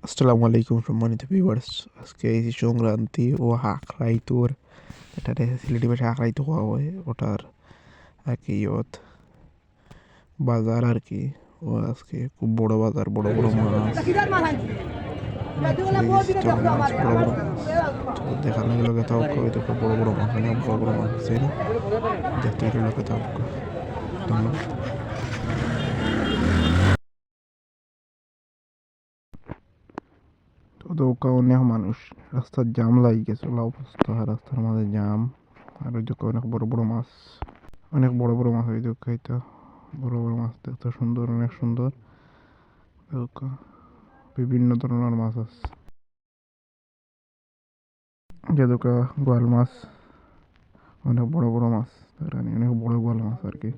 আসসালামু আলাইকুম সম্মানিত ভিউয়ার্স। আজকে এই যে সংক্রান্তি ও হাঁকড়াইতুর এটারে সিলেটি ভাষায় হাঁকড়াইতু হওয়া হয় ওটার আর কি বাজার আর কি। ও আজকে খুব বড় বাজার, বড় বড় মাছ, লেজ মাছ, বড় বড় মাছ। তো দেখার লাগে লোকে তাও দেখো বড় বড় মাছ, অনেক বড় বড় মাছ আছে না, দেখতে গেলে লোকে তাও। ধন্যবাদ। তো অনেক মানুষ, রাস্তার জাম লাগি গেছে, অবস্থা রাস্তার মাঝে জাম। আর ওই দিকে অনেক বড় বড় মাছ, অনেক বড় বড় মাছ। ওই দিকে এটা বড় বড় মাছ দেখতে সুন্দর, অনেক সুন্দর। বিভিন্ন ধরনের মাছ আছে, যেদুকা গোয়াল মাছ, অনেক বড় বড় মাছ, অনেক বড় গোয়াল মাছ আর কি।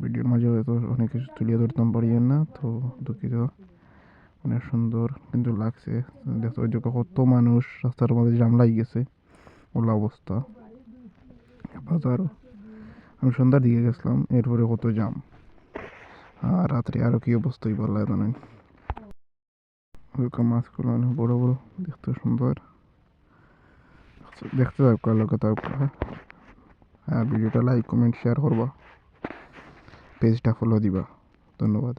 ভিডিওর মাঝে হয়তো অনেক কিছু তুলিয়ে ধরতাম পারি না, তো দুঃখিত। অনেক সুন্দর কিন্তু লাগছে দেখতে। ওই দিকে কত মানুষ, রাস্তার মধ্যে জাম লাগি গেছে, ওলা অবস্থা বাজার। আমি সন্ধ্যার দিকে গেছিলাম, এরপরে কত জাম। আর রাত্রে আরো কি অবস্থাই বলা জানেন। মাছগুলো অনেক বড় বড়, দেখতে সুন্দর। দেখতে থাকো লোকে থাকো। হ্যাঁ, ভিডিওটা লাইক কমেন্ট শেয়ার করবা, পেজটা ফলো দিবা। ধন্যবাদ।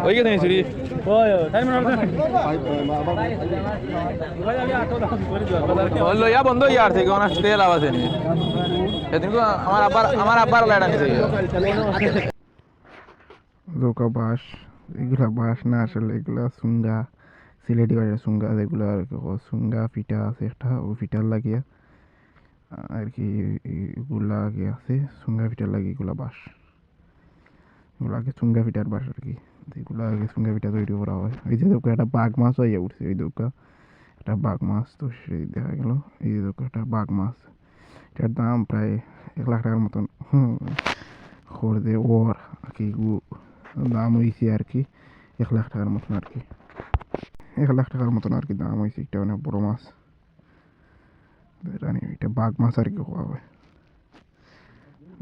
ওই গেছে সুরি লইয়া বন্ধ ইয়ার থেকে অনেক তেল আওয়াজ নি সেদিন আমার আব্বার লাইট আনছে লোকা বাঁশ, এগুলা বাঁশ না, আসলে এগুলা সুঙ্গা, সিলেটি বাড়ির সুঙ্গা, যেগুলো আর কি সুঙ্গা ফিটা আছে একটা, ও ফিটার লাগিয়া আর কি এগুলা আগে আছে সুঙ্গা ফিটার লাগে। এগুলা বাঁশ, এগুলো আগে চুঙ্গা ফিটার বাঁশ আর কি। এগুলো আগে চুঙ্গা ফিটা তৈরি করা হয়। এই যে দোকা একটা বাঘ মাছ হয়ে উঠছে, ওই দোকা একটা বাঘ মাছ, তো সেই দেখা গেল এই যে দোকা একটা বাঘ মাছ। এটার দাম প্রায় 1 লাখ টাকার মতন খরদে ওর আর কি দাম হয়েছে আর কি। 1 লাখ টাকার মতন আর কি, 1 লাখ টাকার মতন আর কি দাম হয়েছে। এটা অনেক বড় মাছ, জানি এটা বাঘ মাছ আর কি খাওয়া হয়।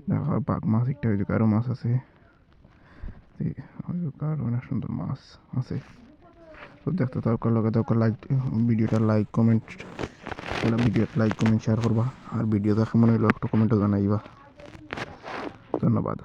দেখা বাঘ মাছ একটা, ওই আরো মাছ আছে, অনেক সুন্দর মাছ আছে। তো দেখতে থাকো লগে থাকো, লাইক ভিডিওটা লাইক কমেন্ট, ভিডিওটা লাইক কমেন্ট শেয়ার করবা। আর ভিডিওটা কেমন হইলো একটু কমেন্টে জানাইবা। ধন্যবাদ।